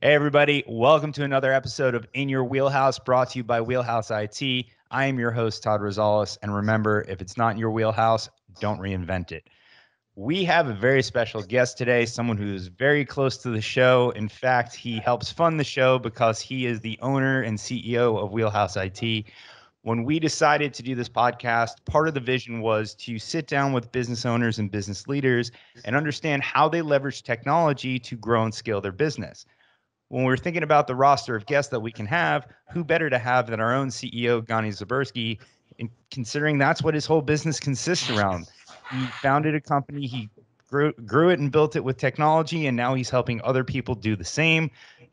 Hey, everybody. Welcome to another episode of In Your Wheelhouse, brought to you by WheelHouse IT. I am your host, Todd Rosales. And remember, if it's not in your wheelhouse, don't reinvent it. We have a very special guest today, someone who is very close to the show. In fact, he helps fund the show because he is the owner and CEO of WheelHouse IT. When we decided to do this podcast, part of the vision was to sit down with business owners and business leaders and understand how they leverage technology to grow and scale their business. When we're thinking about the roster of guests that we can have, who better to have than our own CEO, Gani Zebersky, and considering that's what his whole business consists around. He founded a company, he grew it and built it with technology, and now he's helping other people do the same.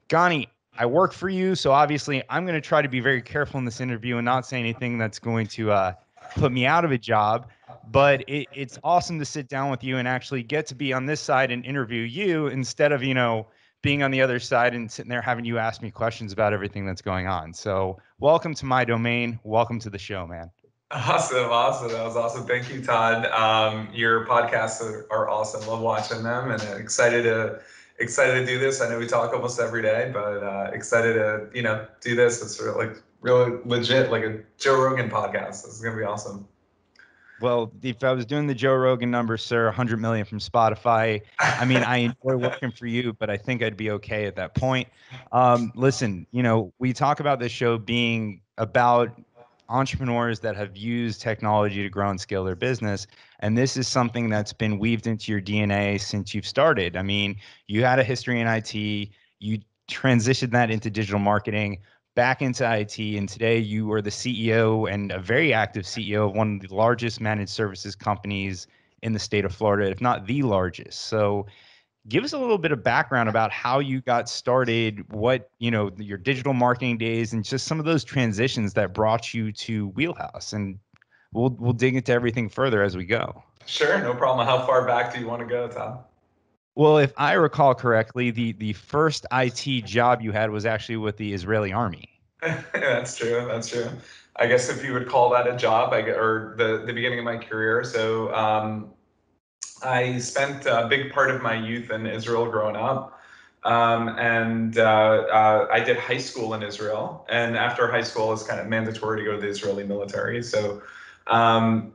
Gani, I work for you, so obviously I'm going to try to be very careful in this interview and not say anything that's going to put me out of a job. But it's awesome to sit down with you and actually get to be on this side and interview you instead of, being on the other side and sitting there having you ask me questions about everything that's going on. So welcome to my domain. Welcome to the show, man. Awesome. That was awesome. Thank you, Todd. Your podcasts are awesome. Love watching them, and excited to do this. I know we talk almost every day, but excited to do this. It's really legit, like a Joe Rogan podcast. This is gonna be awesome. Well, if I was doing the Joe Rogan numbers, sir, 100 million from Spotify. I mean, I enjoy working for you, but I think I'd be okay at that point. Listen, we talk about this show being about entrepreneurs that have used technology to grow and scale their business. And this is something that's been weaved into your DNA since you've started. I mean, you had a history in IT, you transitioned that into digital marketing, back into IT, and today you are the CEO and a very active CEO of one of the largest managed services companies in the state of Florida, if not the largest. So give us a little bit of background about how you got started, what, your digital marketing days, and just some of those transitions that brought you to Wheelhouse. And we'll dig into everything further as we go. Sure, no problem. How far back do you want to go, Todd? Well, if I recall correctly, the first IT job you had was actually with the Israeli army. That's true. That's true. I guess if you would call that a job, or the beginning of my career. So I spent a big part of my youth in Israel growing up. And I did high school in Israel. And after high school, it's kind of mandatory to go to the Israeli military. Um,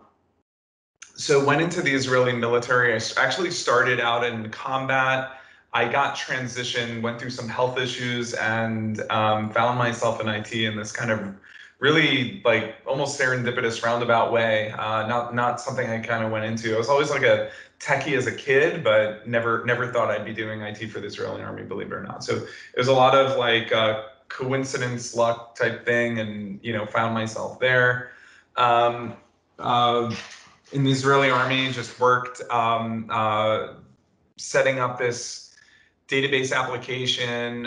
so went into the Israeli military. I actually started out in combat. I got transitioned, went through some health issues, and found myself in IT in this kind of really like almost serendipitous roundabout way. Not something I kind of went into. I was always like a techie as a kid, but never thought I'd be doing IT for the Israeli army, believe it or not. So it was a lot of like coincidence, luck type thing, and found myself there. Um, uh, in the Israeli army, just worked setting up this database application.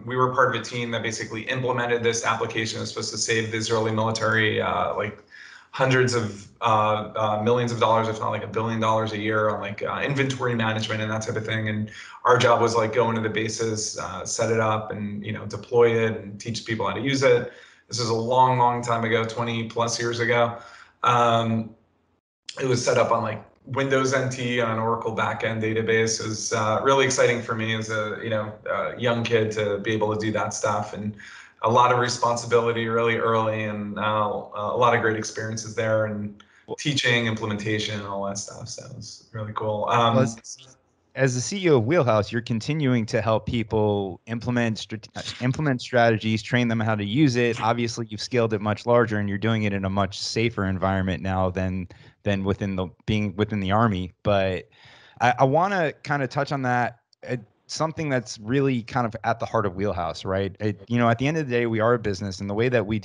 We were part of a team that basically implemented this application. It was supposed to save the Israeli military like hundreds of millions of dollars, if not like $1 billion a year on like inventory management and that type of thing. And our job was like go into the bases, set it up, and deploy it and teach people how to use it. This is a long time ago, 20 plus years ago. Um, it was set up on like Windows NT on an Oracle backend database. It was really exciting for me as a young kid to be able to do that stuff, and a lot of responsibility really early, and a lot of great experiences there, and teaching, implementation, and all that stuff. So it was really cool. Well, as the CEO of Wheelhouse, you're continuing to help people implement strategies, train them how to use it. Obviously, you've scaled it much larger, and you're doing it in a much safer environment now than being within the army. But I want to kind of touch on that. Something that's really kind of at the heart of Wheelhouse, right? At the end of the day, we are a business, and the way that we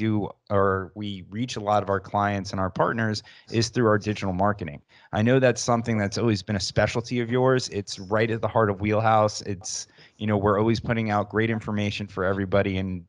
reach a lot of our clients and our partners is through our digital marketing. I know that's something that's always been a specialty of yours. It's right at the heart of Wheelhouse. We're always putting out great information for everybody. And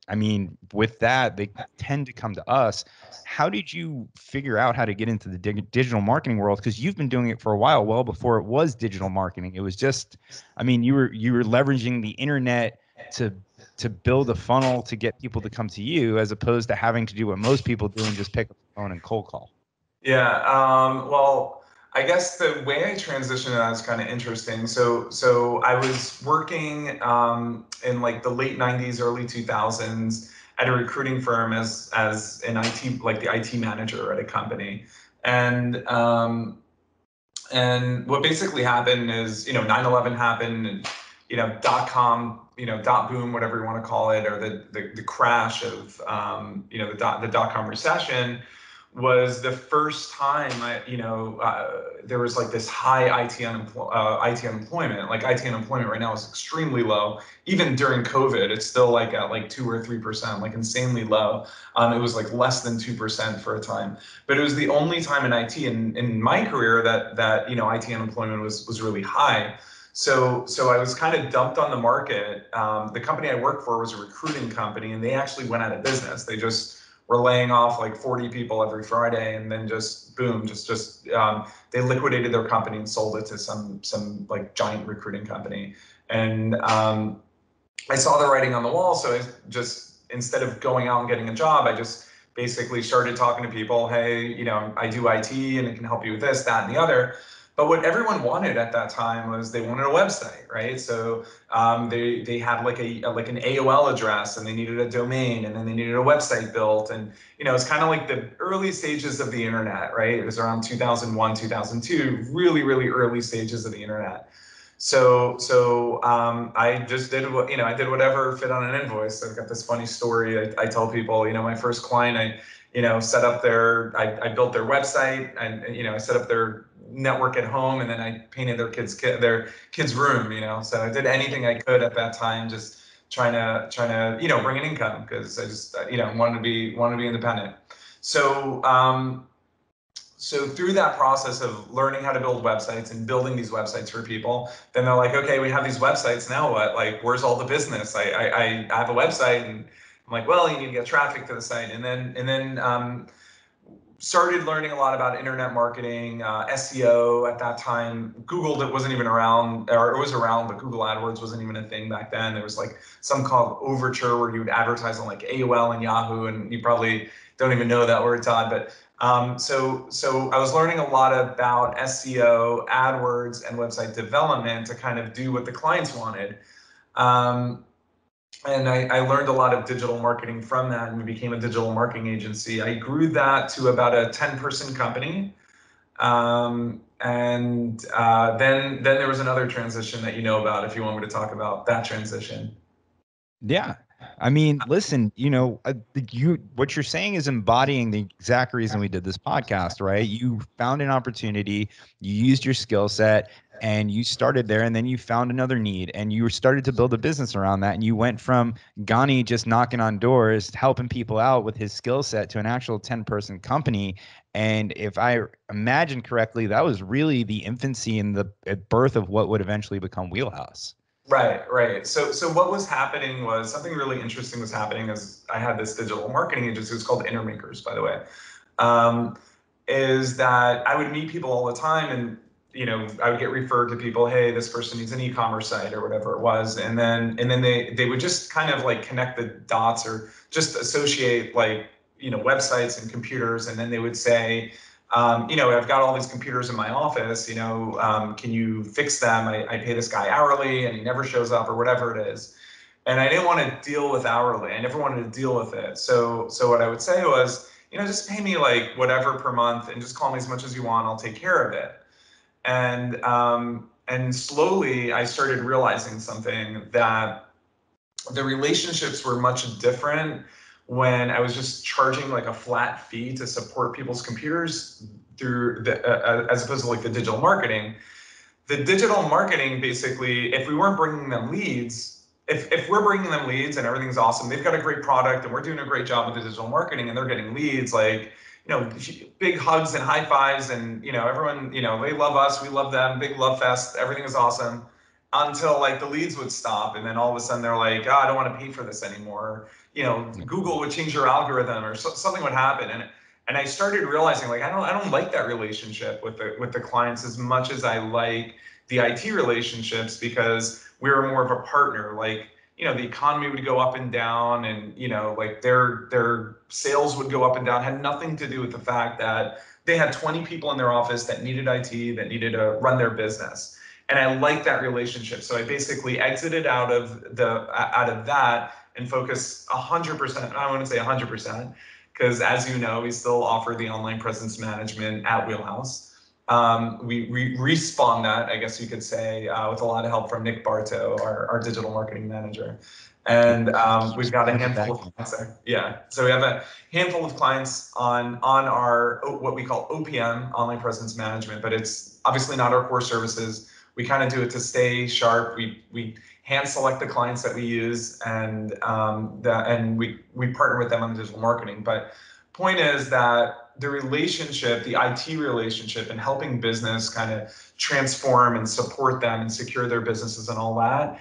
I mean, with that, they tend to come to us. How did you figure out how to get into the digital marketing world? Because you've been doing it for a while, well before it was digital marketing. It was just, I mean, you were leveraging the internet to to build a funnel to get people to come to you, as opposed to having to do what most people do and just pick up the phone and cold call. Yeah. Well, I guess the way I transitioned to that is kind of interesting. So I was working in like the late '90s, early 2000s at a recruiting firm as an IT, like the IT manager at a company, and and what basically happened is, 9/11 happened, and dot-com, dot boom, whatever you want to call it, or the crash of the dot-com recession was the first time there was like this high IT unemployment. Like IT unemployment right now is extremely low. Even during COVID, it's still like at like 2 or 3%, like insanely low. It was like less than 2% for a time, but it was the only time in IT in my career that IT unemployment was really high. So I was kind of dumped on the market. The company I worked for was a recruiting company, and they actually went out of business. They just were laying off like 40 people every Friday, and then just boom, they liquidated their company and sold it to some like giant recruiting company. And I saw the writing on the wall, so I just, instead of going out and getting a job, I just basically started talking to people. Hey, I do IT and it can help you with this, that, and the other. But what everyone wanted at that time was they wanted a website, right? So they had like an AOL address, and they needed a domain, and then they needed a website built. And it's kind of like the early stages of the internet, right? It was around 2001, 2002, really, really early stages of the internet. So I just did I did whatever fit on an invoice. I've got this funny story I tell people. My first client, set up I built their website, and I set up their network at home, and then I painted their kids' room. So I did anything I could at that time, just trying to bring an income, because I just wanted to be independent. So through that process of learning how to build websites and building these websites for people, then they're like, okay, we have these websites, now what? Like, where's all the business? I have a website, and I'm like, well, you need to get traffic to the site. And then started learning a lot about internet marketing, SEO at that time. Google, that wasn't even around, or it was around, but Google AdWords wasn't even a thing back then. There was like some called Overture, where you would advertise on like AOL and Yahoo, and you probably don't even know that word, Todd. But so I was learning a lot about SEO, AdWords, and website development to kind of do what the clients wanted. Um, and I learned a lot of digital marketing from that, and we became a digital marketing agency. I grew that to about a 10-person company. And then there was another transition that you know about, if you want me to talk about that transition. Yeah. I mean, listen, what you're saying is embodying the exact reason we did this podcast, right? You found an opportunity, you used your skill set, and you started there, and then you found another need, and you started to build a business around that. And you went from Gani just knocking on doors, helping people out with his skill set, to an actual 10-person company. And if I imagine correctly, that was really the infancy and the birth of what would eventually become Wheelhouse. Right. So what was happening was, something really interesting was happening, as I had this digital marketing agency. It was called Intermakers, by the way. Um, is that I would meet people all the time, and I would get referred to people. Hey, this person needs an e-commerce site, or whatever it was, and then they would just kind of like connect the dots, or just associate like websites and computers, and then they would say, I've got all these computers in my office, can you fix them? I pay this guy hourly, and he never shows up, or whatever it is. And I didn't want to deal with hourly. I never wanted to deal with it. So what I would say was, just pay me like whatever per month, and just call me as much as you want. I'll take care of it. And slowly I started realizing something, that the relationships were much different when I was just charging like a flat fee to support people's computers through as opposed to like the digital marketing. The digital marketing, basically, if we weren't bringing them leads, if we're bringing them leads and everything's awesome, they've got a great product and we're doing a great job with the digital marketing, and they're getting leads, like, big hugs and high fives, and everyone, they love us, we love them, big love fest, everything is awesome, until like the leads would stop, and then all of a sudden they're like, oh, I don't want to pay for this anymore. Google would change your algorithm, or something would happen. And I started realizing, like, I don't like that relationship with the clients as much as I like the IT relationships, because we were more of a partner. Like, the economy would go up and down, and like their sales would go up and down. Had nothing to do with the fact that they had 20 people in their office that needed IT, that needed to run their business. And I liked that relationship. So I basically exited out of that and focused 100%. I want to say 100%, because as you know, we still offer the online presence management at WheelHouse. We respawned that, I guess you could say, with a lot of help from Nick Bartow, our digital marketing manager. And we've got a handful of clients there. Yeah. So we have a handful of clients on our what we call OPM, online presence management, but it's obviously not our core services. We kind of do it to stay sharp. We hand select the clients that we use, and we partner with them on digital marketing. But point is that the relationship, the IT relationship, and helping business kind of transform and support them and secure their businesses and all that,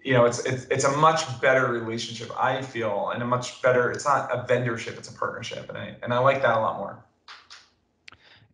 it's a much better relationship, I feel, and a much better. It's not a vendorship; it's a partnership, and I like that a lot more.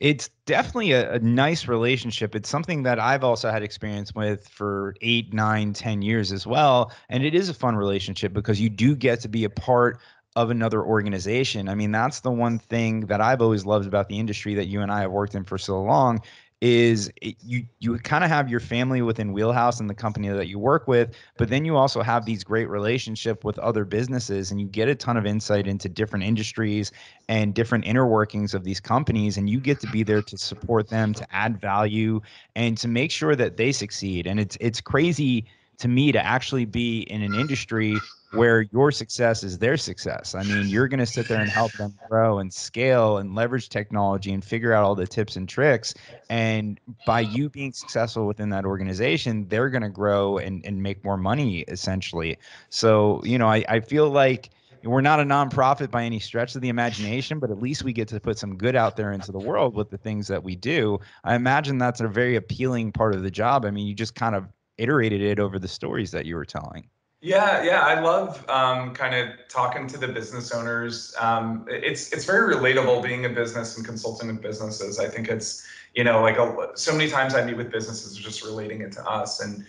It's definitely a nice relationship. It's something that I've also had experience with for 8, 9, 10 years as well. And it is a fun relationship because you do get to be a part of another organization. I mean, that's the one thing that I've always loved about the industry that you and I have worked in for so long is you kind of have your family within Wheelhouse and the company that you work with, but then you also have these great relationship with other businesses, and you get a ton of insight into different industries and different inner workings of these companies, and you get to be there to support them, to add value, and to make sure that they succeed. And it's crazy to me to actually be in an industry where your success is their success. I mean, you're going to sit there and help them grow and scale and leverage technology and figure out all the tips and tricks. And by you being successful within that organization, they're going to grow and make more money essentially. So, I feel like we're not a nonprofit by any stretch of the imagination, but at least we get to put some good out there into the world with the things that we do. I imagine that's a very appealing part of the job. I mean, you just kind of iterated it over the stories that you were telling. Yeah, I love kind of talking to the business owners. It's very relatable being a business and consulting with businesses. I think it's like so many times I meet with businesses just relating it to us, and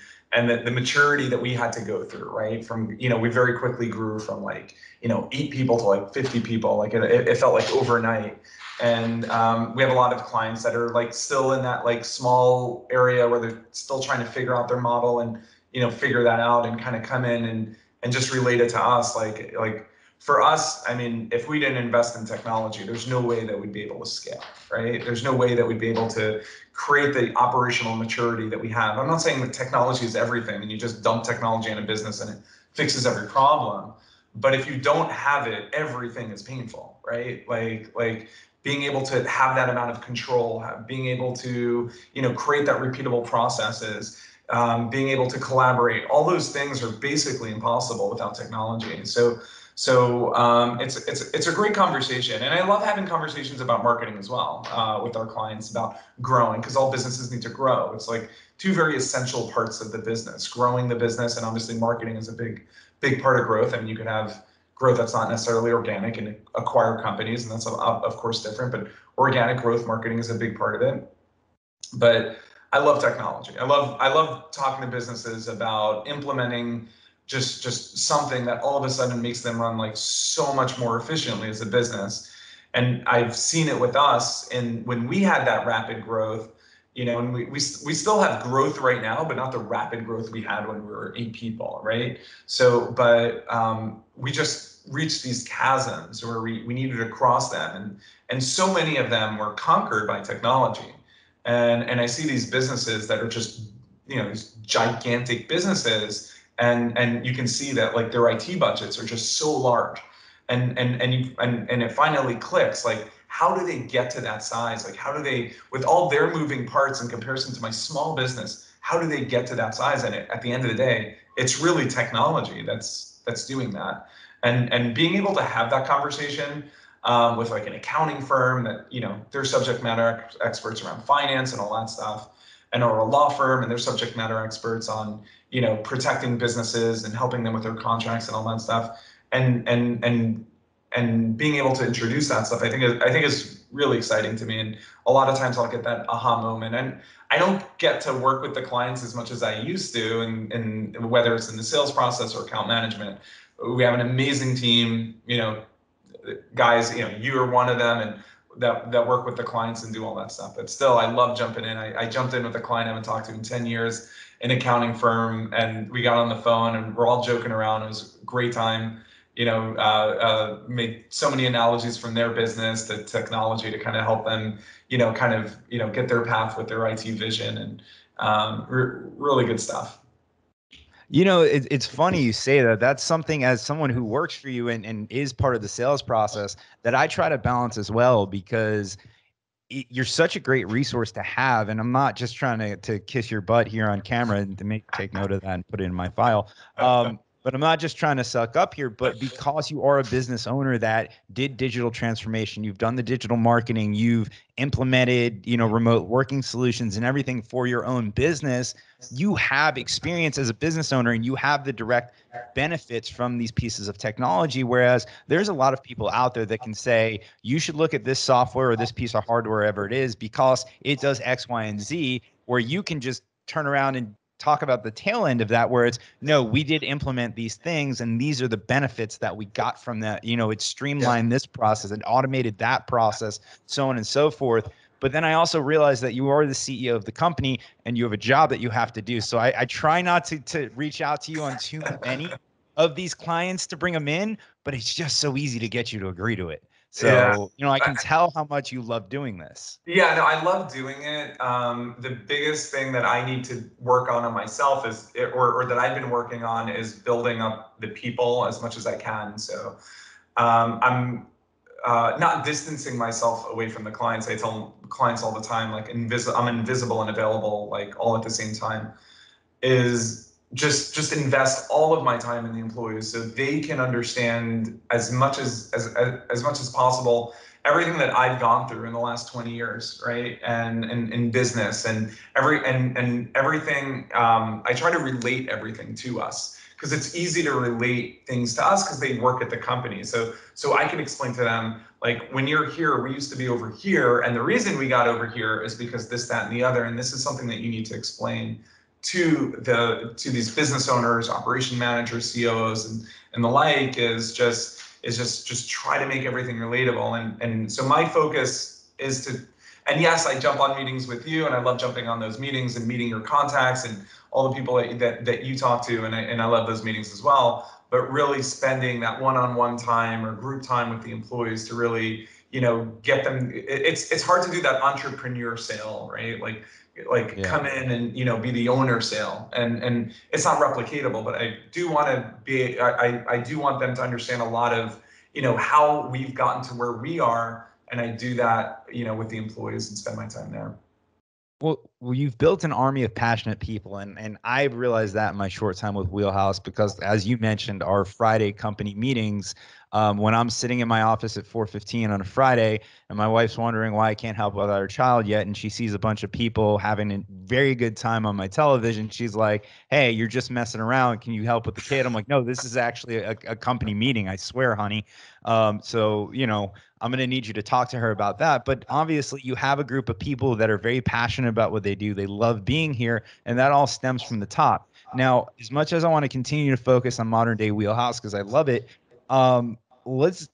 the maturity that we had to go through, right? From we very quickly grew from like 8 people to like 50 people. Like it felt like overnight. And we have a lot of clients that are like still in that like small area where they're still trying to figure out their model and figure that out and kind of come in and just relate it to us. Like for us, I mean, if we didn't invest in technology, there's no way that we'd be able to scale, right? There's no way that we'd be able to create the operational maturity that we have. I'm not saying that technology is everything and you just dump technology in a business and it fixes every problem. But if you don't have it, everything is painful, right? Like being able to have that amount of control, being able to, create that repeatable processes, being able to collaborate, all those things are basically impossible without technology. And it's a great conversation, and I love having conversations about marketing as well with our clients about growing, because all businesses need to grow. It's like 2 very essential parts of the business: growing the business, and obviously marketing is a big part of growth. I mean, you could have growth that's not necessarily organic and acquire companies, and that's of course different. But organic growth, marketing is a big part of it. But I love technology. I love talking to businesses about implementing just something that all of a sudden makes them run like so much more efficiently as a business. And I've seen it with us, and when we had that rapid growth, and we still have growth right now, but not the rapid growth we had when we were 8 people, right? So, but we just reached these chasms where we needed to cross them, and so many of them were conquered by technology. And I see these businesses that are just these gigantic businesses, and you can see that like their IT budgets are just so large, and it finally clicks. Like, how do they get to that size? Like, how do they, with all their moving parts in comparison to my small business, how do they get to that size? And at the end of the day, it's really technology that's doing that. And being able to have that conversation with like an accounting firm that they're subject matter experts around finance and all that stuff, and or a law firm and they're subject matter experts on protecting businesses and helping them with their contracts and all that stuff, and and being able to introduce that stuff, I think is really exciting to me. And a lot of times I'll get that aha moment. And I don't get to work with the clients as much as I used to, and whether it's in the sales process or account management. We have an amazing team, guys, you are one of them, and that work with the clients and do all that stuff. But still, I love jumping in. I jumped in with a client I haven't talked to in 10 years, an accounting firm, and we got on the phone and we're all joking around. It was a great time. Made so many analogies from their business to technology to kind of help them, get their path with their IT vision, and really good stuff. It's funny you say that. That's something, as someone who works for you and is part of the sales process, that I try to balance as well, because you're such a great resource to have. And I'm not just trying to kiss your butt here on camera and to take note of that and put it in my file. But I'm not just trying to suck up here, but because you are a business owner that did digital transformation, you've done the digital marketing, you've implemented, remote working solutions and everything for your own business. You have experience as a business owner and you have the direct benefits from these pieces of technology. Whereas there's a lot of people out there that can say, you should look at this software or this piece of hardware, whatever it is, because it does X, Y, and Z, where you can just turn around and talk about the tail end of that, where it's, no, we did implement these things and these are the benefits that we got from that. It streamlined this process and automated that process, so on and so forth. But then I also realized that you are the CEO of the company and you have a job that you have to do. So I try not to reach out to you on too many of these clients to bring them in, but it's just so easy to get you to agree to it. Yeah. So, I can tell how much you love doing this. Yeah, no, I love doing it. The biggest thing that I need to work on myself or that I've been working on, is building up the people as much as I can. So I'm not distancing myself away from the clients. I tell clients all the time, like, I'm invisible and available, like, all at the same time. Is just invest all of my time in the employees so they can understand as much as possible everything that I've gone through in the last 20 years, right? And in business, and everything. I try to relate everything to us, because it's easy to relate things to us because they work at the company. So I can explain to them, like, when you're here, we used to be over here, and the reason we got over here is because this, that, and the other, and this is something that you need to explain to these business owners, operation managers, COOs, and the like, is just try to make everything relatable. And so my focus is to, and yes, I jump on meetings with you, and I love jumping on those meetings and meeting your contacts and all the people that you talk to, and I love those meetings as well. But really spending that one-on-one time or group time with the employees to really, get them. It's hard to do that entrepreneur sale, right? Like Yeah. come in and, be the owner sale, and it's not replicatable. But I do want to be, I do want them to understand a lot of, how we've gotten to where we are, and I do that, with the employees, and spend my time there. Well, you've built an army of passionate people, and I've realized that in my short time with Wheelhouse, because, as you mentioned, our Friday company meetings, when I'm sitting in my office at 4:15 on a Friday, and my wife's wondering why I can't help without her child yet, and she sees a bunch of people having a very good time on my television, she's like, "Hey, you're just messing around. Can you help with the kid?" I'm like, "No, this is actually a company meeting. I swear, honey." So, I'm going to need you to talk to her about that. But obviously, you have a group of people that are very passionate about what they do. They love being here, and that all stems from the top. Now, as much as I want to continue to focus on modern day Wheelhouse because I love it, let's,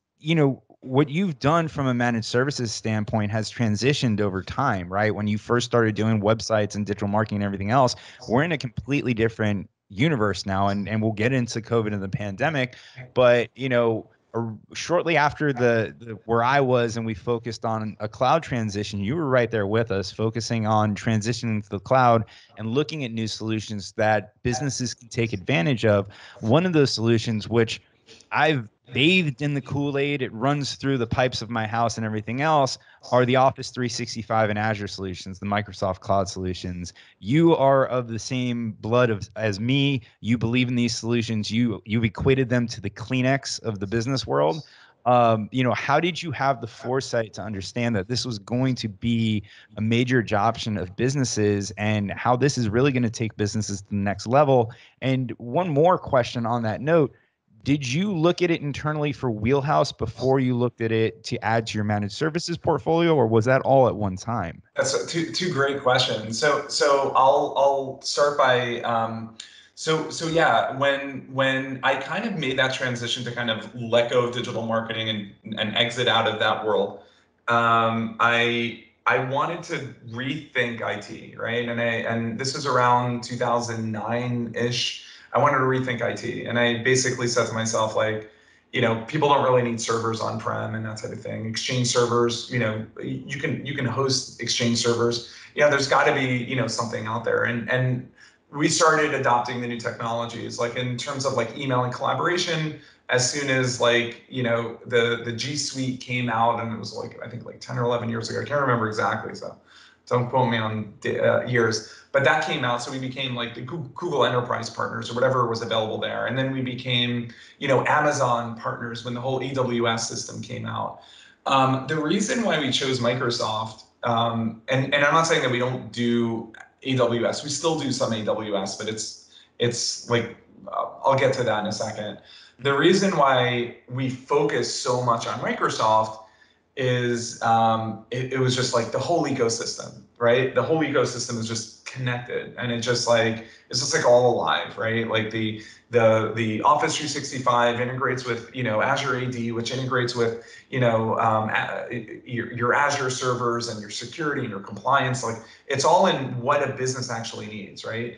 what you've done from a managed services standpoint has transitioned over time, right? When you first started doing websites and digital marketing and everything else, we're in a completely different universe now, and we'll get into COVID and the pandemic, but shortly after the where I was and we focused on a cloud transition, you were right there with us, focusing on transitioning to the cloud and looking at new solutions that businesses can take advantage of. One of those solutions, which I've bathed in the Kool-Aid, it runs through the pipes of my house and everything else, are the Office 365 and Azure solutions, the Microsoft Cloud solutions. You are of the same blood as me. You believe in these solutions. You've equated them to the Kleenex of the business world. How did you have the foresight to understand that this was going to be a major adoption of businesses, and how this is really going to take businesses to the next level? And one more question on that note: Did you look at it internally for Wheelhouse before you looked at it to add to your managed services portfolio, or was that all at one time? That's two great questions. So I'll start by so yeah, when I kind of made that transition to kind of let go of digital marketing and exit out of that world, I wanted to rethink IT, right? And this was around 2009-ish. I wanted to rethink IT, and I basically said to myself, like, people don't really need servers on-prem and that type of thing. Exchange servers, you can host Exchange servers. There's got to be, something out there. And we started adopting the new technologies, like in terms of like email and collaboration. As soon as like, the G Suite came out, and it was like, I think like 10 or 11 years ago. I can't remember exactly, so don't quote me on years. But that came out, so we became like the Google Enterprise partners or whatever was available there. And then we became, Amazon partners when the whole AWS system came out. The reason why we chose Microsoft, and I'm not saying that we don't do AWS. We still do some AWS, but it's like, I'll get to that in a second. The reason why we focus so much on Microsoft is it was just like the whole ecosystem, right? The whole ecosystem is just connected, and it's just like all alive, right? Like the Office 365 integrates with Azure AD, which integrates with your Azure servers and your security and your compliance. Like, it's all in what a business actually needs, right?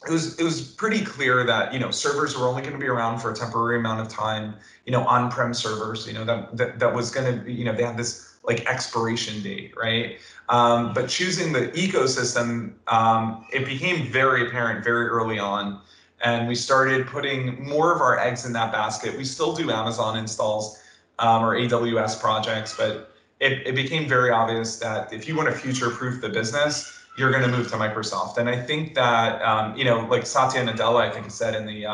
It was pretty clear that servers were only going to be around for a temporary amount of time. On-prem servers, that was going to they had this like expiration date, right? But choosing the ecosystem, it became very apparent very early on, and we started putting more of our eggs in that basket. We still do Amazon installs or AWS projects, but it became very obvious that if you want to future-proof the business, you're going to move to Microsoft. And I think that, like Satya Nadella, I think said in the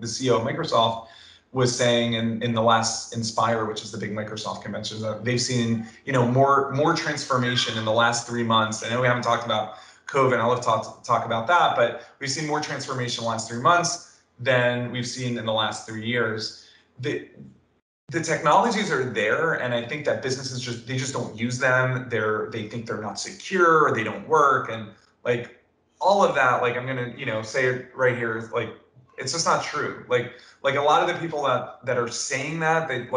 CEO of Microsoft, was saying in the last Inspire, which is the big Microsoft convention, that they've seen, more transformation in the last 3 months. I know we haven't talked about COVID, I'll have to talk about that, but we've seen more transformation in the last 3 months than we've seen in the last 3 years. The technologies are there, and I think that businesses just don't use them. They think they're not secure, or they don't work, and like all of that. Like, I'm gonna say it right here, is like, it's just not true. Like a lot of the people that are saying that, they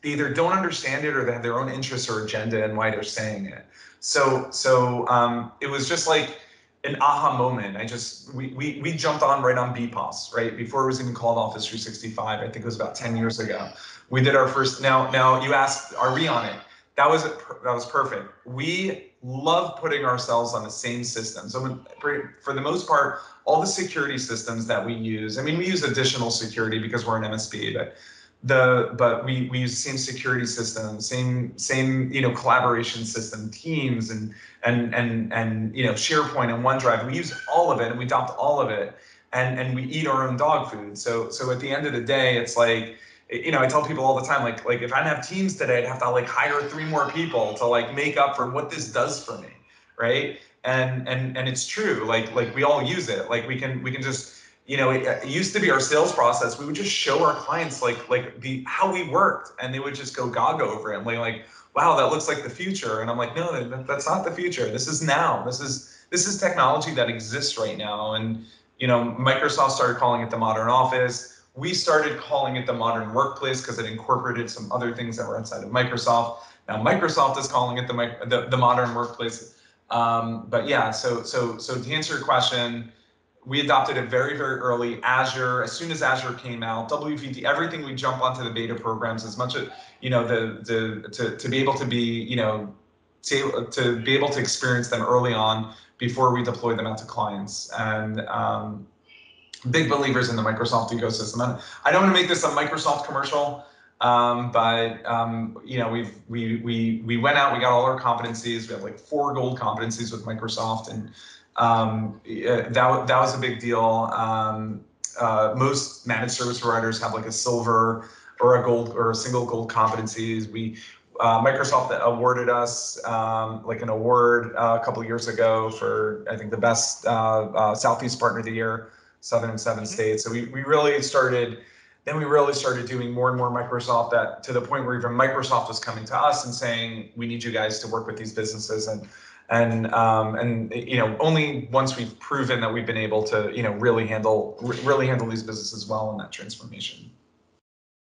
either don't understand it, or they have their own interests or agenda in why they're saying it. So it was just like an aha moment. We jumped on right on BPOS, right? Before it was even called Office 365. I think it was about 10 years ago. We did our first, now you asked, are we on it? That was perfect. We love putting ourselves on the same system. So for the most part, all the security systems that we use, I mean, we use additional security because we're an MSP, but we use the same security system, same collaboration system, Teams and SharePoint and OneDrive. We use all of it, and we adopt all of it, and we eat our own dog food. So at the end of the day, it's like, I tell people all the time, like if I didn't have Teams today, I'd have to like hire 3 more people to like make up for what this does for me, right? And it's true. Like we all use it. Like we can just, it used to be our sales process. We would just show our clients like how we worked, and they would just go gaga over it and like, wow, that looks like the future. And I'm like, no, that's not the future. This is now. This is technology that exists right now. And Microsoft started calling it the modern office. We started calling it the modern workplace because it incorporated some other things that were outside of Microsoft. Now Microsoft is calling it the modern workplace. But yeah, so to answer your question, we adopted it very, very early. Azure, as soon as Azure came out, WVD, everything, we jump onto the beta programs as much as, to be able to be, to be able to experience them early on before we deploy them out to clients. And big believers in the Microsoft ecosystem. And I don't want to make this a Microsoft commercial, but we went out, we got all our competencies. We have like 4 gold competencies with Microsoft, and that was a big deal. Most managed service providers have like a silver or a gold or a single gold competencies. Microsoft awarded us like an award a couple of years ago for, I think, the best Southeast Partner of the Year. southern seven states. So we really started. Then we really started doing more and more Microsoft, that to the point where even Microsoft was coming to us and saying, we need you guys to work with these businesses. And only once we've proven that we've been able to really handle these businesses well in that transformation.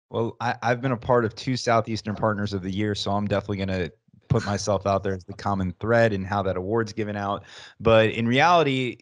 Well, I've been a part of 2 Southeastern Partners of the Year, so I'm definitely going to put myself out there as the common thread in how that award's given out. But in reality,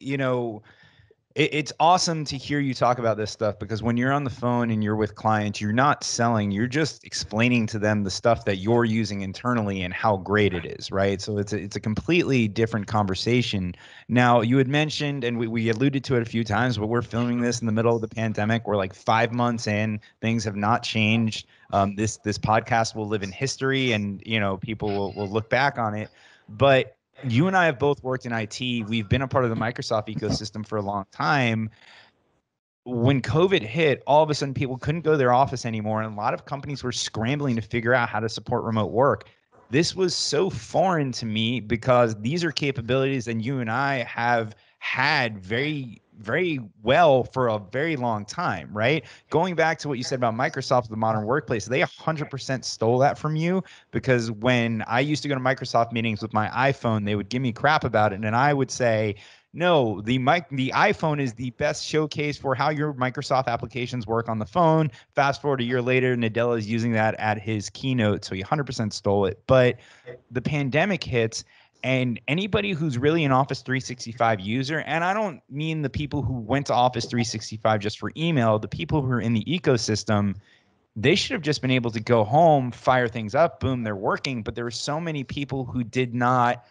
it's awesome to hear you talk about this stuff, because when you're on the phone and you're with clients, you're not selling, you're just explaining to them the stuff that you're using internally and how great it is, right? So it's a completely different conversation. Now, you had mentioned, and we alluded to it a few times, but we're filming this in the middle of the pandemic. We're like 5 months in, things have not changed. This podcast will live in history, and people will look back on it. But you and I have both worked in IT. We've been a part of the Microsoft ecosystem for a long time. When COVID hit, all of a sudden people couldn't go to their office anymore, and a lot of companies were scrambling to figure out how to support remote work. This was so foreign to me, because these are capabilities that you and I have had very, very well for a very long time, right? Going back to what you said about Microsoft, the modern workplace, they 100% stole that from you, because when I used to go to Microsoft meetings with my iPhone, they would give me crap about it. And I would say, no, the iPhone is the best showcase for how your Microsoft applications work on the phone. Fast forward a year later, Nadella is using that at his keynote, so he 100% stole it. But the pandemic hits, and anybody who's really an Office 365 user, and I don't mean the people who went to Office 365 just for email, the people who are in the ecosystem, they should have just been able to go home, fire things up, boom, they're working. But there were so many people who did not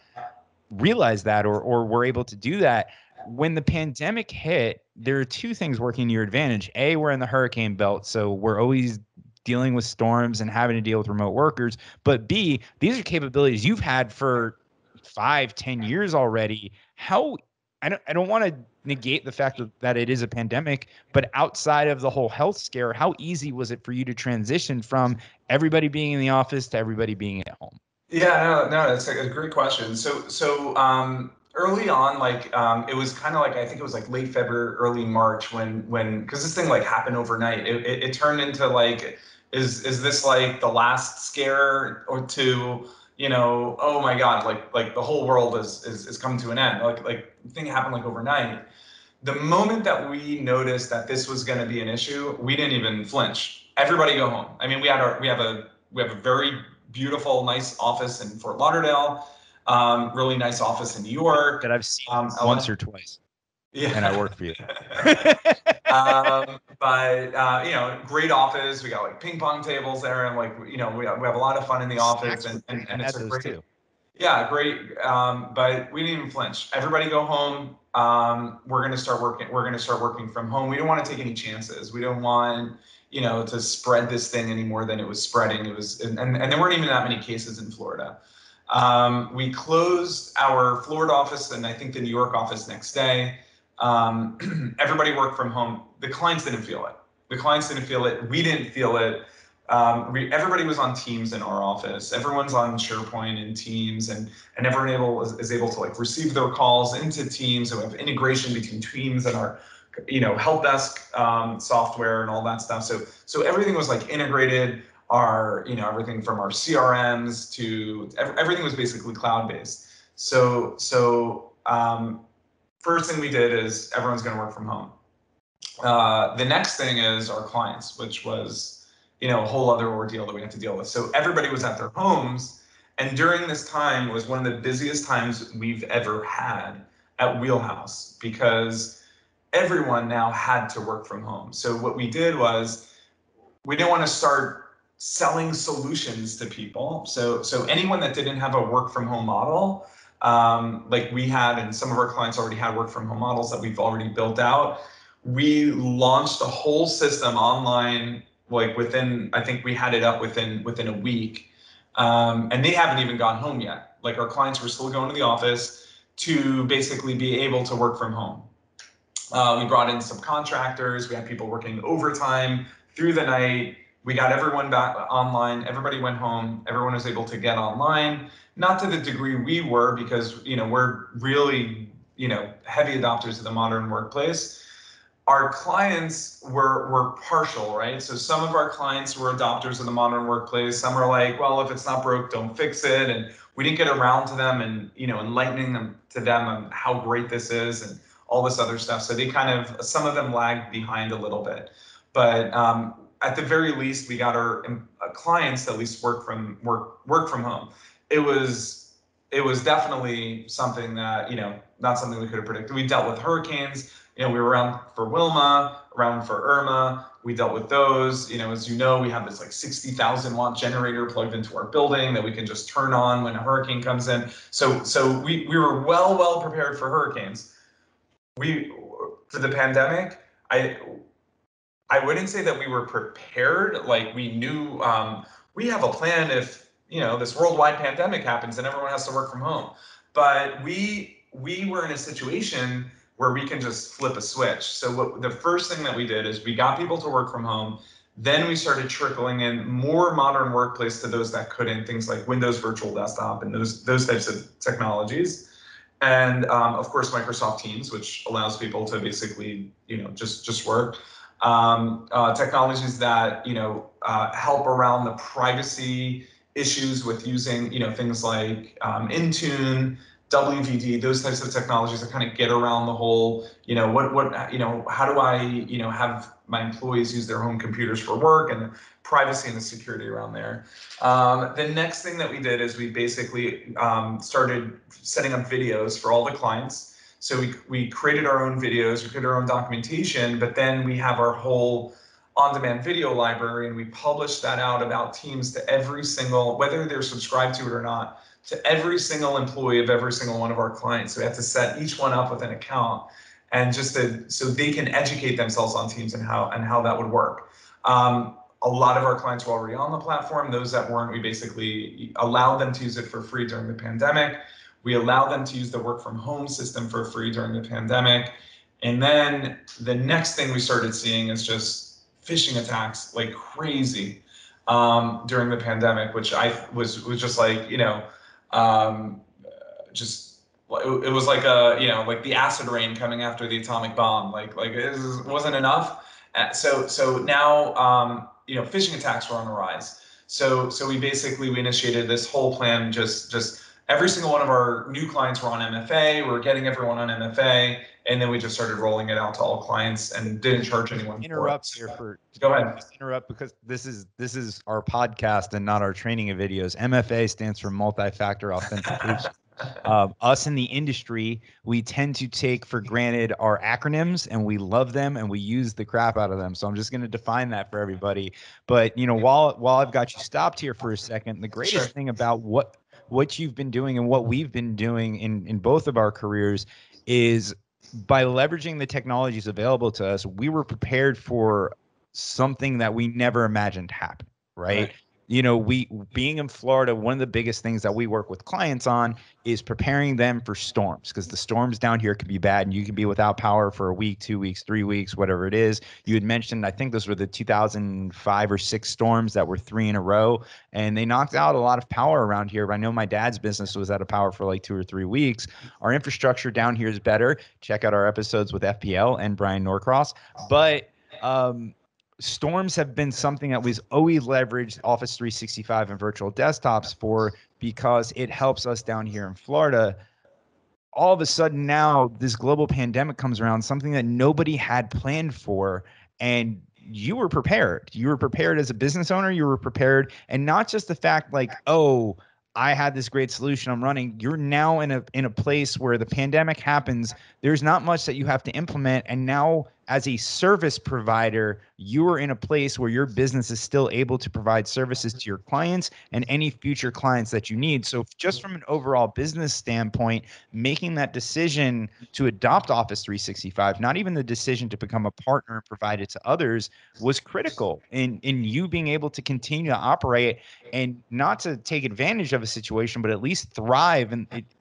realize that, or were able to do that. When the pandemic hit, there are two things working to your advantage. A, we're in the hurricane belt, so we're always dealing with storms and having to deal with remote workers. But B, these are capabilities you've had for 5-10 years already. How I don't want to negate the fact that it is a pandemic, but outside of the whole health scare, how easy was it for you to transition from everybody being in the office to everybody being at home? Yeah, no, that's a great question. So early on, like it was kind of like, I think it was like late February, early March, when because this thing like happened overnight. It turned into like, is this like the last scare, or to oh my God, like the whole world is coming to an end. Like the thing happened like overnight. The moment that we noticed that this was going to be an issue, we didn't even flinch. Everybody go home. I mean, we have a very beautiful, nice office in Fort Lauderdale, really nice office in New York, That I've seen once LA. or twice, and I Yeah. work for you. But great office. We got like ping pong tables there, and like we have a lot of fun in the office, Snacks were and great. I it's had a those great. too. Yeah, great. But we didn't even flinch. Everybody go home. We're gonna start working. We're gonna start working from home. We don't want to take any chances. We don't want to spread this thing any more than it was spreading. It was, and there weren't even that many cases in Florida. We closed our Florida office and I think the New York office next day. Everybody worked from home. The clients didn't feel it. The clients didn't feel it. We didn't feel it. Everybody was on Teams in our office. Everyone's on SharePoint and Teams, and everyone is able to like receive their calls into Teams. So we have integration between Teams and our help desk software and all that stuff. So everything was like integrated. Our everything from our CRMs to everything was basically cloud based. So first thing we did is everyone's going to work from home. The next thing is our clients, which was, a whole other ordeal that we had to deal with. So everybody was at their homes, and during this time was one of the busiest times we've ever had at Wheelhouse, because everyone now had to work from home. So what we did was, we didn't want to start selling solutions to people. So anyone that didn't have a work from home model, like we had, and some of our clients already had work from home models that we've already built out, we launched a whole system online, like I think we had it up within a week. And they haven't even gone home yet. Like our clients were still going to the office to basically be able to work from home. We brought in some contractors. We had people working overtime through the night. We got everyone back online. Everybody went home. Everyone was able to get online. Not to the degree we were, because we're really heavy adopters of the modern workplace. our clients were partial, right? So some of our clients were adopters of the modern workplace. Some are like, well, if it's not broke, don't fix it. And we didn't get around to them and, enlightening them to them on how great this is and all this other stuff. So they kind of, some of them lagged behind a little bit. But at the very least, we got our clients to at least work from home. It was definitely something that, not something we could have predicted. We dealt with hurricanes. We were around for Wilma, around for Irma. We dealt with those. As you know, we have this like 60,000 watt generator plugged into our building that we can just turn on when a hurricane comes in. So we were well prepared for hurricanes. For the pandemic, I wouldn't say that we were prepared. Like we knew we have a plan if this worldwide pandemic happens and everyone has to work from home. But we were in a situation where we can just flip a switch. So the first thing that we did is we got people to work from home. Then we started trickling in more modern workplace to those that couldn't, things like Windows Virtual Desktop and those types of technologies. And of course, Microsoft Teams, which allows people to basically, just work. Technologies that help around the privacy issues with using things like Intune, WVD, those types of technologies that kind of get around the whole how do I have my employees use their home computers for work, and the privacy and the security around there. The next thing that we did is we basically started setting up videos for all the clients. So we created our own videos, we created our own documentation, but then we have our whole on-demand video library, and we publish that out about Teams to every single, whether they're subscribed to it or not, to every single employee of every single one of our clients. So we have to set each one up with an account, and so they can educate themselves on Teams and how that would work. A lot of our clients were already on the platform. Those that weren't, we basically allowed them to use it for free during the pandemic. We allowed them to use the work from home system for free during the pandemic. And then the next thing we started seeing is just phishing attacks like crazy during the pandemic, which I was just like, just it was like like the acid rain coming after the atomic bomb. Like it wasn't enough. So now phishing attacks were on the rise. So we initiated this whole plan. Just every single one of our new clients were on MFA. We were getting everyone on MFA, and then we just started rolling it out to all clients and didn't charge anyone for it. Here for Go ahead. just interrupt because this is our podcast and not our training of videos. MFA stands for multi-factor authentication. Us in the industry, we tend to take for granted our acronyms, and we love them and we use the crap out of them. So I'm just going to define that for everybody. But while I've got you stopped here for a second, the greatest thing about what you've been doing and what we've been doing in both of our careers is by leveraging the technologies available to us, we were prepared for something that we never imagined happen, right? We being in Florida, one of the biggest things that we work with clients on is preparing them for storms, because the storms down here can be bad and you can be without power for a week, 2 weeks, 3 weeks, whatever it is. You had mentioned, I think those were the 2005 or 6 storms that were 3 in a row, and they knocked out a lot of power around here. I know my dad's business was out of power for like 2 or 3 weeks. Our infrastructure down here is better. Check out our episodes with FPL and Brian Norcross. But storms have been something that we've always leveraged Office 365 and virtual desktops for, because it helps us down here in Florida. All of a sudden now this global pandemic comes around, something that nobody had planned for, and you were prepared. You were prepared as a business owner. You were prepared, and not just the fact like, oh, I had this great solution I'm running. You're now in a place where the pandemic happens. There's not much that you have to implement, and now as a service provider, you are in a place where your business is still able to provide services to your clients and any future clients that you need. So just from an overall business standpoint, making that decision to adopt Office 365, not even the decision to become a partner and provide it to others, was critical in you being able to continue to operate and not to take advantage of a situation, but at least thrive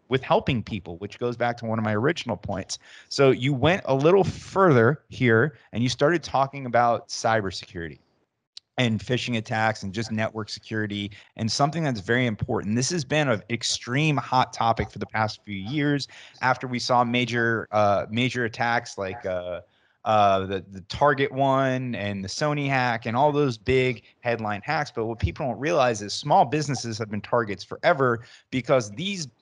with helping people, which goes back to one of my original points. So you went a little further here and you started talking about cybersecurity and phishing attacks and just network security, and something that's very important. This has been an extreme hot topic for the past few years after we saw major attacks like the Target one and the Sony hack and all those big headline hacks. But what people don't realize is small businesses have been targets forever, because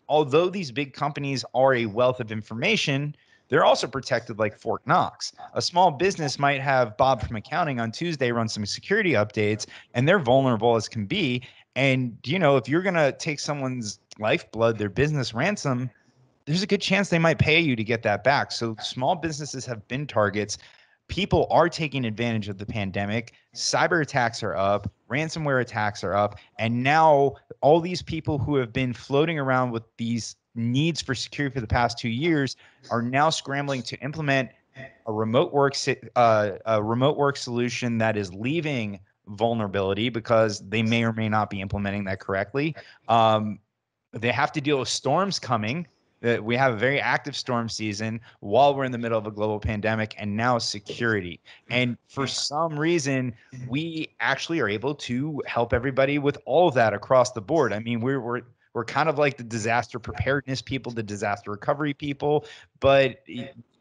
although these big companies are a wealth of information, they're also protected like Fort Knox. A small business might have Bob from accounting on Tuesday run some security updates, and they're vulnerable as can be. And, if you're going to take someone's lifeblood, their business ransom, there's a good chance they might pay you to get that back. So small businesses have been targets. People are taking advantage of the pandemic. Cyber attacks are up, ransomware attacks are up, and now all these people who have been floating around with these needs for security for the past 2 years are now scrambling to implement a remote work solution that is leaving vulnerability because they may or may not be implementing that correctly. They have to deal with storms coming. We have a very active storm season while we're in the middle of a global pandemic, and now security. And for some reason, we actually are able to help everybody with all of that across the board. I mean, we're kind of like the disaster preparedness people, the disaster recovery people, but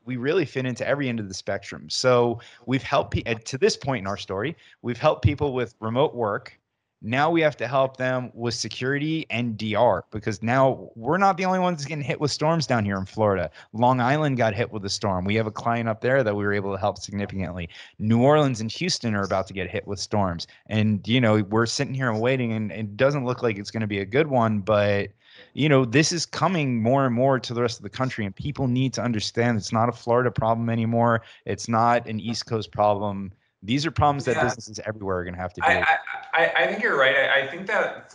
we really fit into every end of the spectrum. So we've helped to this point in our story, we've helped people with remote work. Now we have to help them with security and DR, because now we're not the only ones getting hit with storms down here in Florida. Long Island got hit with a storm. We have a client up there that we were able to help significantly. New Orleans and Houston are about to get hit with storms. And, we're sitting here and waiting, and it doesn't look like it's going to be a good one, but this is coming more and more to the rest of the country, and people need to understand it's not a Florida problem anymore. It's not an East Coast problem. These are problems that businesses everywhere are going to have to deal with. I think you're right. I think that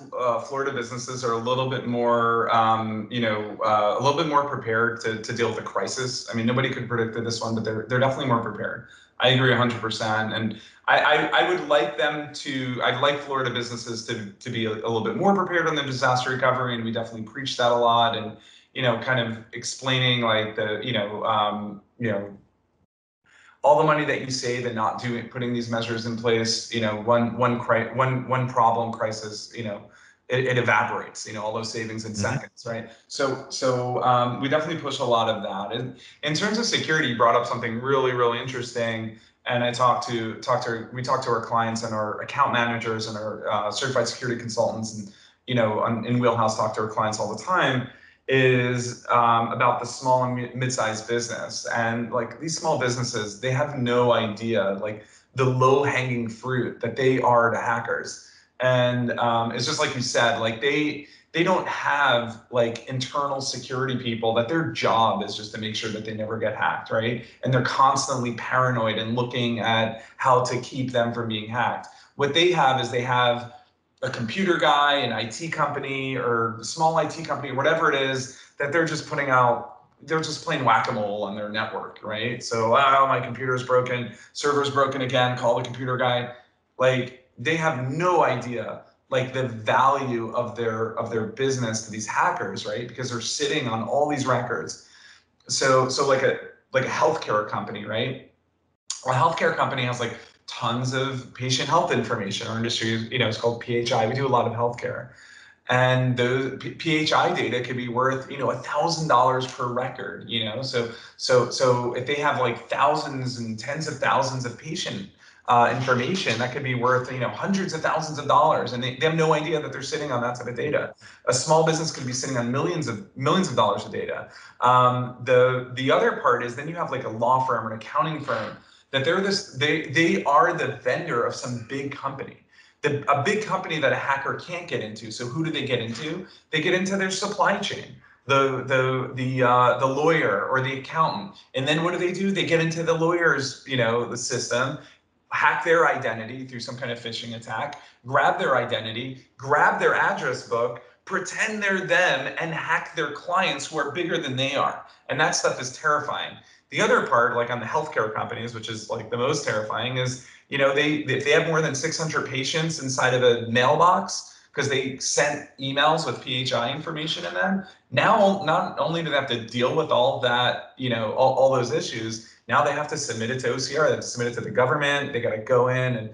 Florida businesses are a little bit more, a little bit more prepared to deal with a crisis. I mean, nobody could predict this one, but they're definitely more prepared. I agree 100%. And I would like I'd like Florida businesses to be a little bit more prepared on the disaster recovery. And we definitely preach that a lot. And, kind of explaining like all the money that you save and not putting these measures in place, one problem crisis, it evaporates, all those savings in seconds, right? So we definitely push a lot of that. And in terms of security, you brought up something really, really interesting. And we talk to our clients and our account managers and our certified security consultants, and in WheelHouse talk to our clients all the time, is about the small and mid-sized business. And like these small businesses, they have no idea like the low-hanging fruit that they are to hackers. And it's just like you said, like they don't have like internal security people that their job is just to make sure that they never get hacked, right? And they're constantly paranoid and looking at how to keep them from being hacked. What they have is they have a computer guy, an IT company, or a small IT company, whatever it is, that they're just playing whack-a-mole on their network, right? So, my computer's broken, server's broken again, call the computer guy. Like, they have no idea, like, the value of their business to these hackers, right? Because they're sitting on all these records. So like a healthcare company, right? A healthcare company has like tons of patient health information. Our industry, it's called PHI. We do a lot of healthcare, and the PHI data could be worth, $1,000 per record. So if they have like thousands and tens of thousands of patient information, that could be worth, hundreds of thousands of dollars, and they have no idea that they're sitting on that type of data. A small business could be sitting on millions of dollars of data. The other part is then you have like a law firm or an accounting firm that they are the vendor of some big company. A big company that a hacker can't get into. So who do they get into? They get into their supply chain, the lawyer or the accountant. And then what do? They get into the lawyer's, the system, hack their identity through some kind of phishing attack, grab their identity, grab their address book, pretend they're them, and hack their clients who are bigger than they are. And that stuff is terrifying. The other part, like on the healthcare companies, which is like the most terrifying, is if they have more than 600 patients inside of a mailbox because they sent emails with PHI information in them. Now, not only do they have to deal with all that, all those issues, now they have to submit it to OCR. They have to submit it to the government. They got to go in, and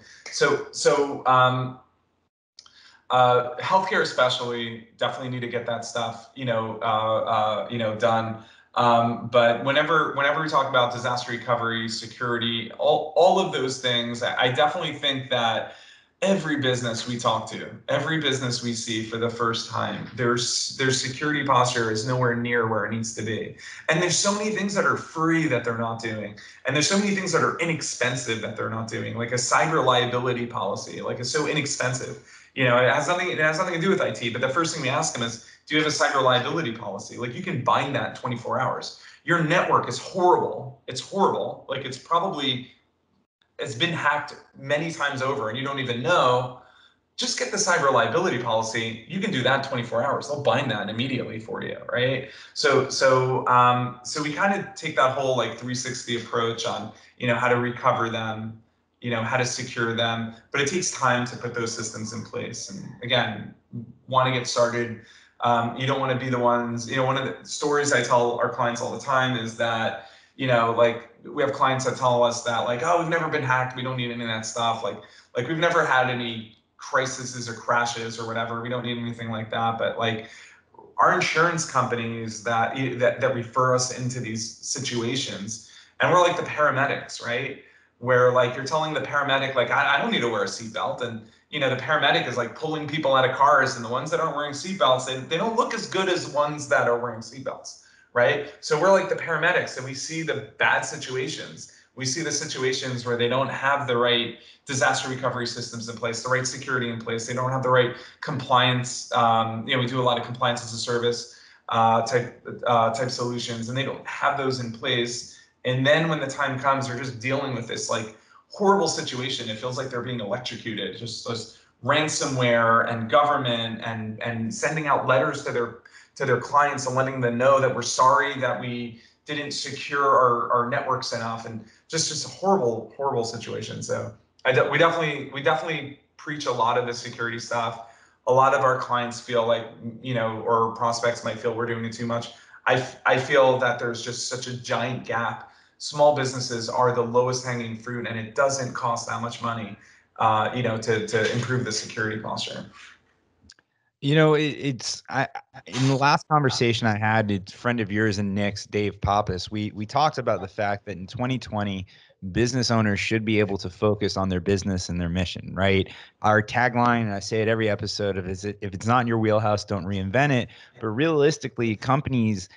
healthcare especially definitely need to get that stuff, done. But whenever we talk about disaster recovery, security, all of those things, I definitely think that every business we talk to, every business we see for the first time, their security posture is nowhere near where it needs to be. And there's so many things that are free that they're not doing. And there's so many things that are inexpensive that they're not doing, like a cyber liability policy, like it's so inexpensive. You know, it has nothing to do with IT, but the first thing we ask them is, do you have a cyber liability policy? Like you can bind that in 24 hours. Your network is horrible. It's horrible. Like it's been hacked many times over and you don't even know. Just get the cyber liability policy. You can do that in 24 hours. They'll bind that immediately for you, right? So we kind of take that whole like 360 approach on, how to recover them, how to secure them, but it takes time to put those systems in place. And again, want to get started. You don't want to be the ones, one of the stories I tell our clients all the time is that, like we have clients that tell us that like, oh, we've never been hacked. We don't need any of that stuff. Like we've never had any crises or crashes or whatever. We don't need anything like that. But like our insurance companies that refer us into these situations, and we're like the paramedics, right? Where like you're telling the paramedic, like, I don't need to wear a seatbelt. And, the paramedic is like pulling people out of cars, and the ones that aren't wearing seatbelts, they don't look as good as ones that are wearing seatbelts, right? So we're like the paramedics, and we see the bad situations. We see the situations where they don't have the right disaster recovery systems in place, the right security in place. They don't have the right compliance. We do a lot of compliance as a service type solutions, and they don't have those in place. And then when the time comes, they're just dealing with this like horrible situation. It feels like they're being electrocuted. Just ransomware and government and sending out letters to their clients and letting them know that we're sorry that we didn't secure our networks enough, and just a horrible situation. So we definitely preach a lot of the security stuff. A lot of our clients feel like, or prospects might feel we're doing it too much. I feel that there's just such a giant gap. Small businesses are the lowest hanging fruit, and it doesn't cost that much money, to improve the security posture. In the last conversation I had, it's a friend of yours and Nick's, Dave Pappas. We talked about the fact that in 2020, business owners should be able to focus on their business and their mission, right? Our tagline, and I say it every episode of, is if it's not in your wheelhouse, don't reinvent it. But realistically, companies,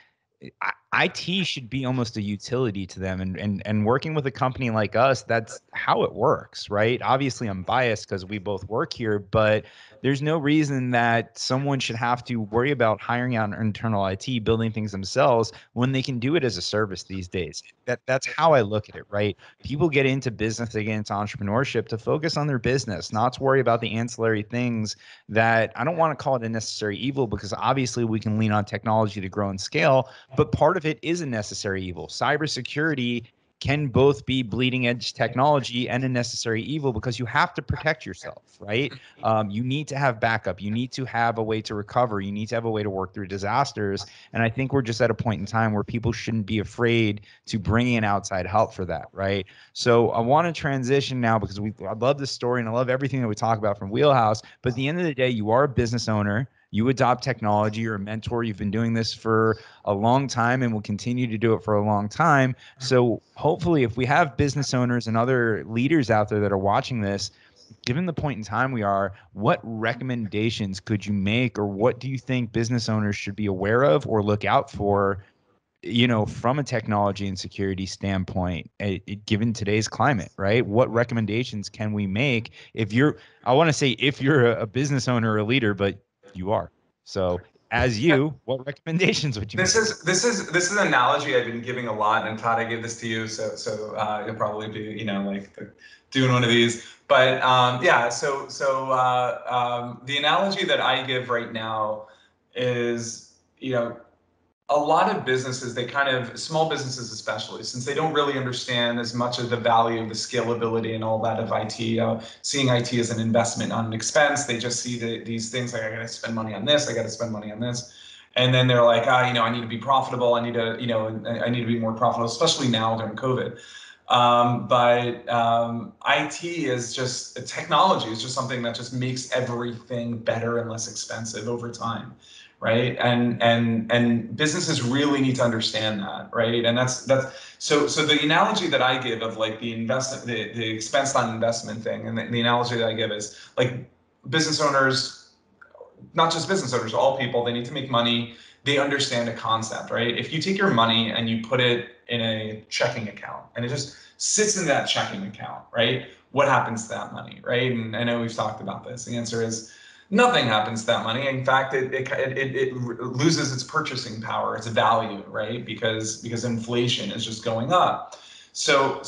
IT should be almost a utility to them, and working with a company like us, that's how it works, right? Obviously, I'm biased because we both work here, but there's no reason that someone should have to worry about hiring out internal IT, building things themselves when they can do it as a service these days. That's how I look at it, right? People get into business, they get into entrepreneurship to focus on their business, not to worry about the ancillary things that I don't want to call it a necessary evil, because obviously we can lean on technology to grow and scale, but part of it is a necessary evil. Cybersecurity can both be bleeding edge technology and a necessary evil because you have to protect yourself, right? You need to have backup. You need to have a way to recover. You need to have a way to work through disasters. And I think we're just at a point in time where people shouldn't be afraid to bring in outside help for that, right? So I want to transition now, because I love this story and I love everything that we talk about from Wheelhouse. But at the end of the day, you are a business owner. You adopt technology. You're a mentor. You've been doing this for a long time and will continue to do it for a long time. So hopefully, if we have business owners and other leaders out there that are watching this, given the point in time we are, what recommendations could you make, or what do you think business owners should be aware of or look out for, from a technology and security standpoint, given today's climate, right? What recommendations can we make I want to say if you're a business owner or a leader, but you are. So as you, what recommendations would you This make? is this is this is an analogy I've been giving a lot, and Todd, I gave this to you, so you'll probably be doing one of these. But yeah, the analogy that I give right now is, a lot of businesses, small businesses especially, since they don't really understand as much of the value of the scalability and all that of IT, seeing IT as an investment, not an expense. They just see these things like, I got to spend money on this, I got to spend money on this. And then they're like, I need to be profitable. I need to be more profitable, especially now during COVID. But IT is just technology. It's just something that just makes everything better and less expensive over time, right? And businesses really need to understand that, right? And that's so the analogy that I give of like the investment, the expense on investment thing, and the analogy that I give is like business owners, not just business owners, all people, they need to make money. They understand a concept, right? If you take your money and you put it in a checking account and it just sits in that checking account, right? What happens to that money, right? And I know we've talked about this. The answer is nothing happens to that money. In fact, it loses its purchasing power, its value, right? Because inflation is just going up. So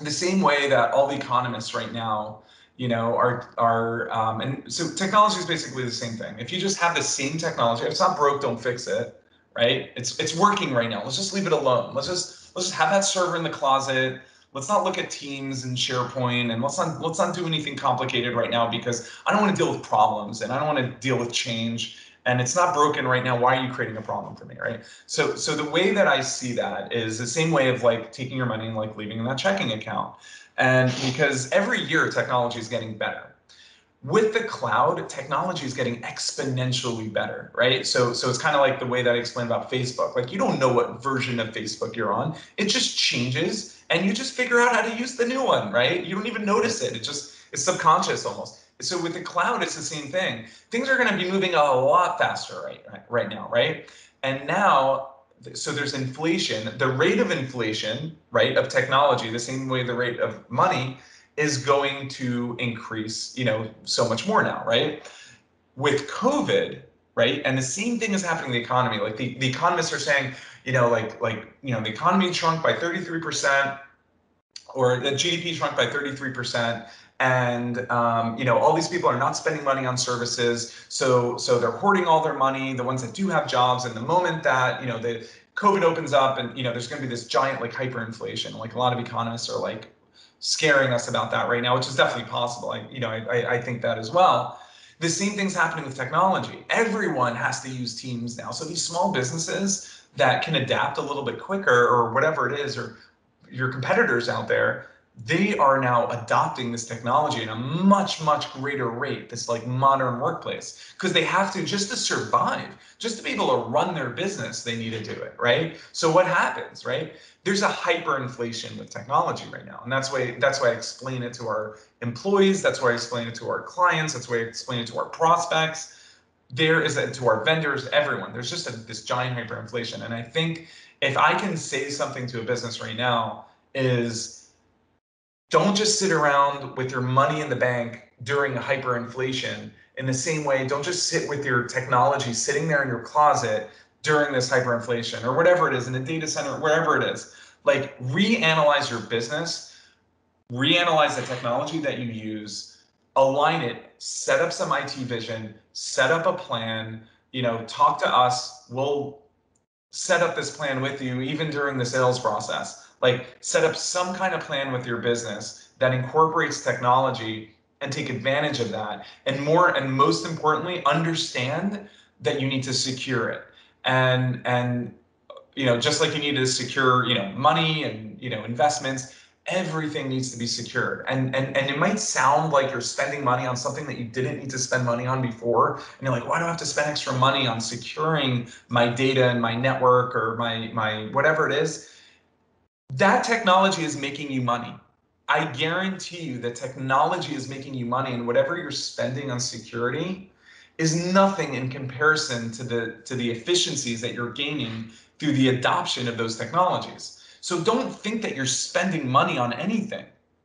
the same way that all the economists right now, and so technology is basically the same thing. If you just have the same technology, if it's not broke, don't fix it, right? It's working right now. Let's just leave it alone. Let's just have that server in the closet. Let's not look at Teams and SharePoint, and let's not do anything complicated right now because I don't want to deal with problems and I don't want to deal with change. And it's not broken right now. Why are you creating a problem for me, right? So the way that I see that is the same way of like taking your money and like leaving in that checking account. And because every year technology is getting better. With the cloud, technology is getting exponentially better, right? So it's kind of like the way that I explained about Facebook. Like you don't know what version of Facebook you're on. It just changes and you just figure out how to use the new one, right? You don't even notice it. It's subconscious almost. So with the cloud, it's the same thing. Things are going to be moving a lot faster right now, right? And now so there's inflation, the rate of inflation, right, of technology, the same way the rate of money is going to increase, so much more now, right? With COVID, right? And the same thing is happening in the economy. Like the economists are saying, the economy shrunk by 33%, or the GDP shrunk by 33%. And all these people are not spending money on services, so they're hoarding all their money. The ones that do have jobs, and the moment that the COVID opens up, and there's going to be this giant like hyperinflation. Like a lot of economists are like scaring us about that right now, which is definitely possible. I think that as well. The same thing's happening with technology. Everyone has to use Teams now. So these small businesses that can adapt a little bit quicker, or whatever it is, or your competitors out there, they are now adopting this technology at a much, much greater rate, this like modern workplace, because they have to, just to survive, just to be able to run their business, they need to do it, right? So what happens, right? There's a hyperinflation with technology right now. And that's why I explain it to our employees, that's why I explain it to our clients, that's why I explain it to our prospects. There is to our vendors, everyone. There's just this giant hyperinflation. And I think if I can say something to a business right now is don't just sit around with your money in the bank during hyperinflation. In the same way, don't just sit with your technology sitting there in your closet during this hyperinflation, or whatever it is, in a data center, wherever it is. Like reanalyze your business, reanalyze the technology that you use, align it, set up some IT vision, set up a plan, talk to us. We'll set up this plan with you even during the sales process. Like set up some kind of plan with your business that incorporates technology and take advantage of that. And most importantly, understand that you need to secure it. And just like you need to secure, money and, investments, everything needs to be secured. And it might sound like you're spending money on something that you didn't need to spend money on before. And you're like, why do I have to spend extra money on securing my data and my network, or my whatever it is? That technology is making you money. I guarantee you that technology is making you money, and whatever you're spending on security is nothing in comparison to the efficiencies that you're gaining through the adoption of those technologies. So don't think that you're spending money on anything,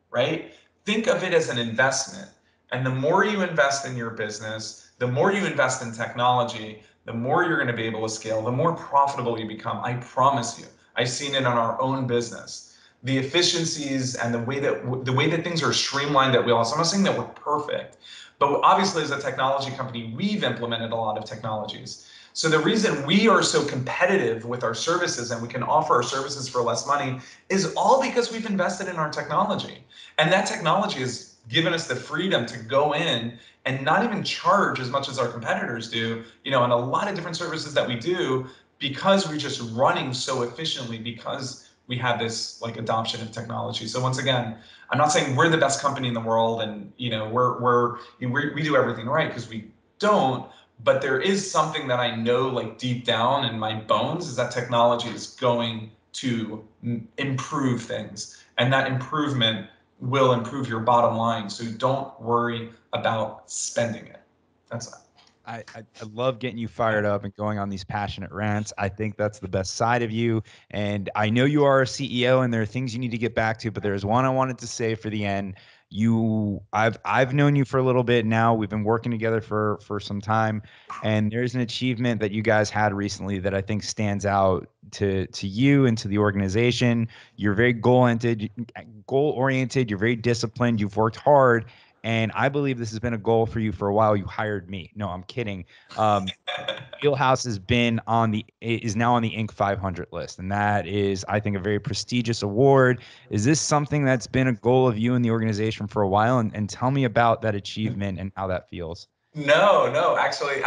right? Think of it as an investment. And the more you invest in your business, the more you invest in technology, the more you're going to be able to scale, the more profitable you become. I promise you. I've seen it on our own business. The efficiencies and the way that things are streamlined at WheelHouse. I'm not saying that we're perfect, but obviously as a technology company, we've implemented a lot of technologies. So the reason we are so competitive with our services and we can offer our services for less money is all because we've invested in our technology. And that technology has given us the freedom to go in and not even charge as much as our competitors do, on a lot of different services that we do, because we're just running so efficiently, because we have this like adoption of technology. So once again, I'm not saying we're the best company in the world and we do everything right, because we don't, But there is something that I know, like deep down in my bones, is that technology is going to improve things, and that improvement will improve your bottom line. So don't worry about spending it. That's I love getting you fired up and going on these passionate rants. I think that's the best side of you. And I know you are a CEO and there are things you need to get back to, but there's one I wanted to say for the end. I've known you for a little bit now. We've been working together for some time. And there's an achievement that you guys had recently that I think stands out to you and to the organization. You're very goal oriented, you're very disciplined, you've worked hard. And I believe this has been a goal for you for a while. You hired me. No, I'm kidding. Um, Wheelhouse is now on the Inc. 500 list, and that is, I think, a very prestigious award. Is this something that's been a goal of you and the organization for a while? And tell me about that achievement and how that feels. no. Actually,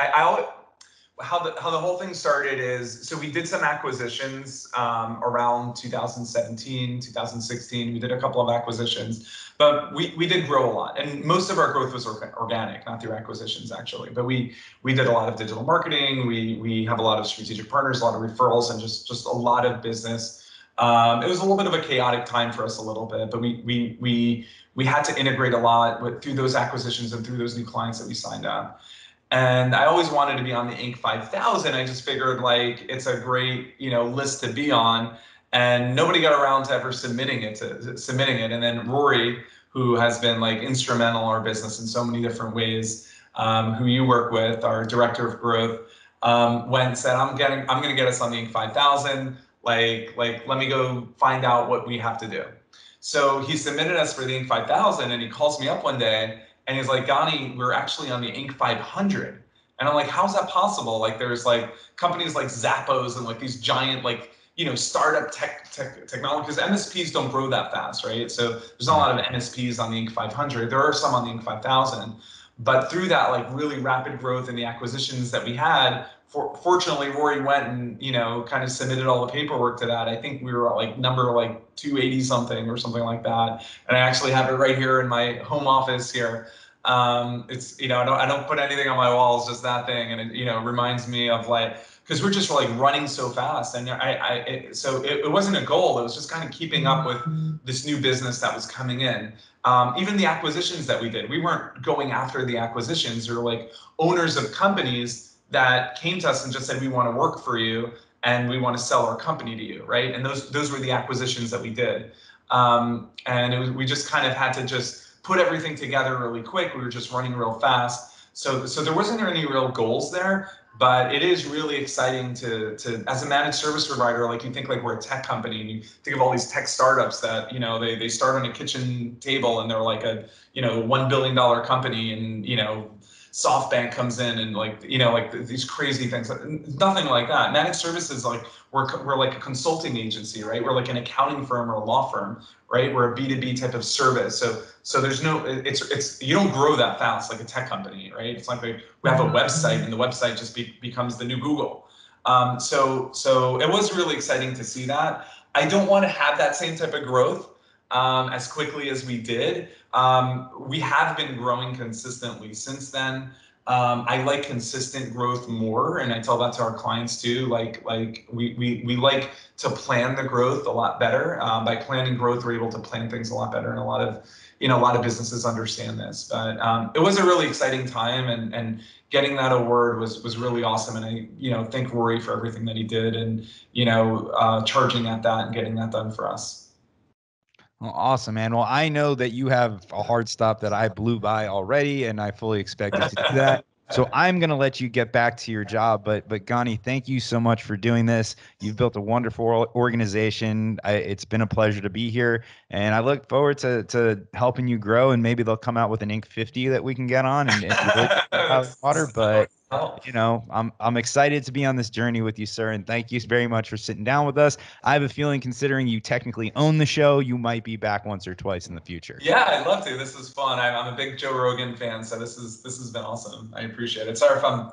how the whole thing started is, so we did some acquisitions around 2017, 2016. We did a couple of acquisitions, but we did grow a lot, and most of our growth was organic, not through acquisitions actually. But we did a lot of digital marketing. We have a lot of strategic partners, a lot of referrals, and just a lot of business. It was a little bit of a chaotic time for us a little bit, but we had to integrate a lot through those acquisitions and through those new clients that we signed up. And I always wanted to be on the Inc. 5000. I just figured like it's a great, list to be on. And nobody got around to ever submitting it. And then Rory, who has been like instrumental in our business in so many different ways, who you work with, our director of growth, went and said, I'm going to get us on the Inc. 5000. Let me go find out what we have to do. So he submitted us for the Inc. 5000, and he calls me up one day and he's like, Gani, we're actually on the Inc. 500. And I'm like, how's that possible? Like, there's like companies like Zappos and like these giant, like, startup technology, because MSPs don't grow that fast, right? So there's not a lot of MSPs on the Inc. 500. There are some on the Inc. 5000. But through that, like, really rapid growth and the acquisitions that we had, fortunately, Rory went and, kind of submitted all the paperwork to that. I think we were at like number like 280 something or something like that. And I actually have it right here in my home office here. It's, I don't put anything on my walls, just that thing. And it, reminds me of like, because we're just like running so fast. And so it wasn't a goal. It was just kind of keeping up with this new business that was coming in. Even the acquisitions that we did, we weren't going after the acquisitions. We were like owners of companies that came to us and just said, we want to work for you and we want to sell our company to you, right? And those were the acquisitions that we did. And we just kind of had to just put everything together really quick. We were just running real fast. So there wasn't any real goals there, but it is really exciting to as a managed service provider, like you think like we're a tech company and you think of all these tech startups that, they start on a kitchen table and they're like a, $1 billion company, and, SoftBank comes in and like, these crazy things. Nothing like that. Managed services, like we're like a consulting agency, right? We're like an accounting firm or a law firm, right? We're a B2B type of service. So there's no, it's you don't grow that fast like a tech company, right? It's like we have a website and the website just becomes the new Google. So it was really exciting to see that. I don't want to have that same type of growth as quickly as we did. We have been growing consistently since then. I like consistent growth more, and I tell that to our clients too. Like we like to plan the growth a lot better. By planning growth, we're able to plan things a lot better, and a lot of businesses understand this. But it was a really exciting time, and getting that award was really awesome. And I thank Rory for everything that he did, and charging at that and getting that done for us. Well, awesome, man. Well, I know that you have a hard stop that I blew by already, and I fully expected to do that. So I'm going to let you get back to your job. But Gani, thank you so much for doing this. You've built a wonderful organization. It's been a pleasure to be here, and I look forward to helping you grow. And maybe they'll come out with an Inc. 50 that we can get on and really out of the water. But I'm excited to be on this journey with you, sir. And thank you very much for sitting down with us. I have a feeling, considering you technically own the show, you might be back once or twice in the future. Yeah, I'd love to. This is fun. I'm a big Joe Rogan fan, so this has been awesome. I appreciate it. Sorry if I'm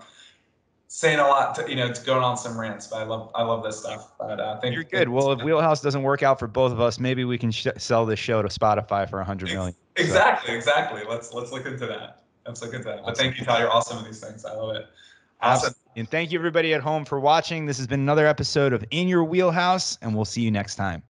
saying a lot to going on some rants, but I love this stuff. But You're good. Well, if Wheelhouse doesn't work out for both of us, maybe we can sell this show to Spotify for 100 million. Exactly. Let's look into that. Let's look into that. But Awesome. thank you, Ty. You're awesome at these things. I love it. Awesome. And thank you everybody at home for watching. This has been another episode of In Your Wheelhouse, and we'll see you next time.